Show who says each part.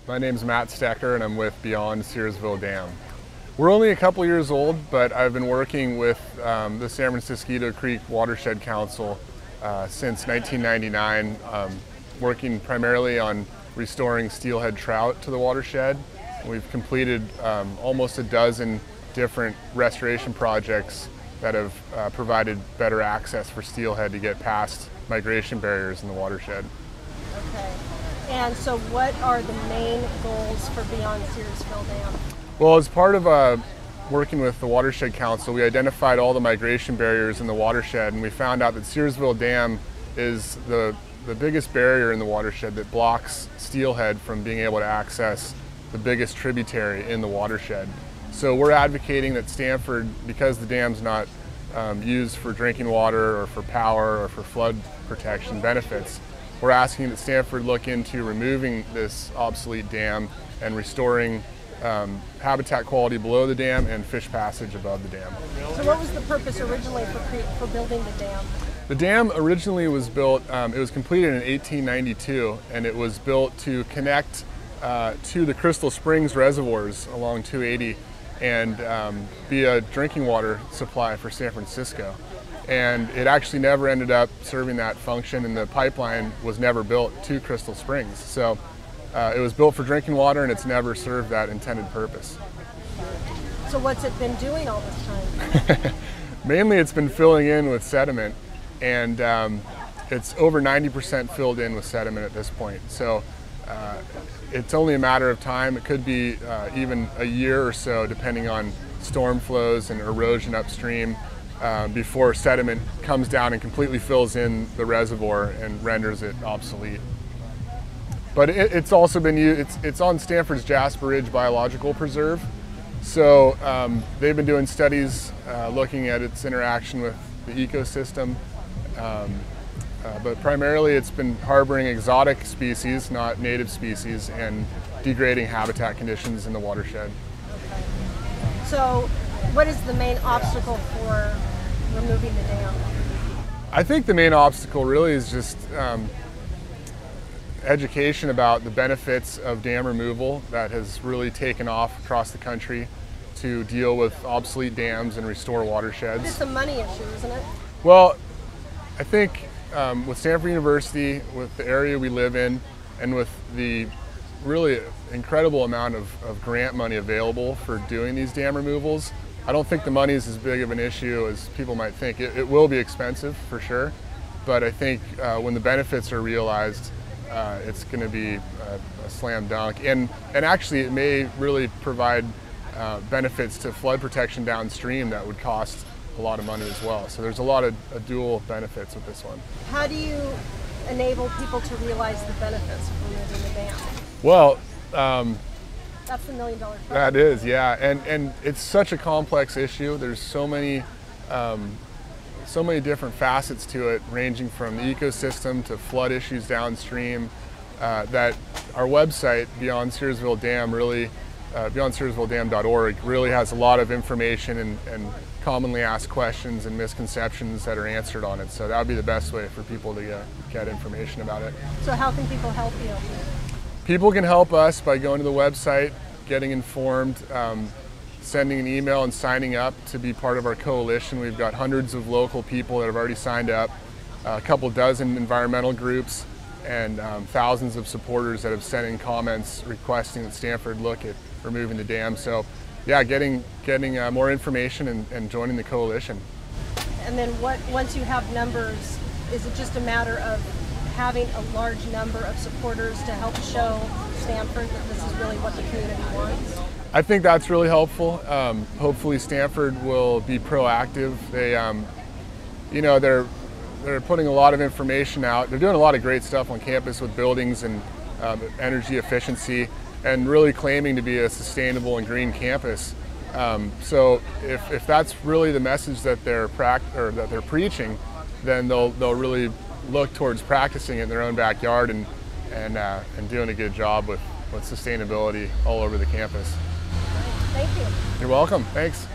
Speaker 1: My name's Matt Stoecker and I'm with Beyond Searsville Dam. We're only a couple years old, but I've been working with the San Francisco Creek Watershed Council since 1999, working primarily on restoring steelhead trout to the watershed. We've completed almost a dozen different restoration projects that have provided better access for steelhead to get past migration barriers in the watershed.
Speaker 2: Okay. And so what are the main goals for Beyond Searsville Dam?
Speaker 1: Well, as part of working with the Watershed Council, we identified all the migration barriers in the watershed, and we found out that Searsville Dam is the biggest barrier in the watershed that blocks steelhead from being able to access the biggest tributary in the watershed. So we're advocating that Stanford, because the dam's not used for drinking water or for power or for flood protection benefits, we're asking that Stanford look into removing this obsolete dam and restoring habitat quality below the dam and fish passage above the dam.
Speaker 2: So what was the purpose originally for building the dam?
Speaker 1: The dam originally was built, it was completed in 1892, and it was built to connect to the Crystal Springs reservoirs along 280 and be a drinking water supply for San Francisco. And it actually never ended up serving that function, and the pipeline was never built to Crystal Springs. So it was built for drinking water, and it's never served that intended purpose.
Speaker 2: So what's it been doing all this time?
Speaker 1: Mainly it's been filling in with sediment, and it's over 90% filled in with sediment at this point. So it's only a matter of time. It could be even a year or so, depending on storm flows and erosion upstream, before sediment comes down and completely fills in the reservoir and renders it obsolete. But it's also been used, it's on Stanford's Jasper Ridge Biological Preserve. So they've been doing studies looking at its interaction with the ecosystem. But primarily it's been harboring exotic species, not native species, and degrading habitat conditions in the watershed.
Speaker 2: Okay. So what is the main obstacle for removing the dam?
Speaker 1: I think the main obstacle really is just education about the benefits of dam removal that has really taken off across the country to deal with obsolete dams and restore watersheds.
Speaker 2: It's a money issue, isn't it?
Speaker 1: Well, I think with Stanford University, with the area we live in, and with the really incredible amount of grant money available for doing these dam removals, I don't think the money is as big of an issue as people might think. It will be expensive for sure, but I think when the benefits are realized, it's going to be a slam dunk. And actually it may really provide benefits to flood protection downstream that would cost a lot of money as well. So there's a lot of dual benefits with this one.
Speaker 2: How do you enable people to realize the benefits of removing the dam?
Speaker 1: Well,
Speaker 2: that's the $1 million question.
Speaker 1: That is, yeah, and it's such a complex issue. There's so many different facets to it, ranging from the ecosystem to flood issues downstream, that our website, Beyond Searsville Dam, really, beyondsearsvilledam.org, really has a lot of information and commonly asked questions and misconceptions that are answered on it. So that would be the best way for people to get information about it.
Speaker 2: So how can people help you?
Speaker 1: People can help us by going to the website, getting informed, sending an email and signing up to be part of our coalition. We've got hundreds of local people that have already signed up, a couple dozen environmental groups, and thousands of supporters that have sent in comments requesting that Stanford look at removing the dam. So yeah, getting more information and joining the coalition.
Speaker 2: And then once you have numbers, is it just a matter of having a large number of supporters to help show Stanford that this is really what the community wants?
Speaker 1: I think that's really helpful. Hopefully Stanford will be proactive. They, they're putting a lot of information out. They're doing a lot of great stuff on campus with buildings and energy efficiency, and really claiming to be a sustainable and green campus. So if that's really the message that they're preaching, then they'll really look towards practicing it in their own backyard and doing a good job with sustainability all over the campus.
Speaker 2: Thank you.
Speaker 1: You're welcome. Thanks.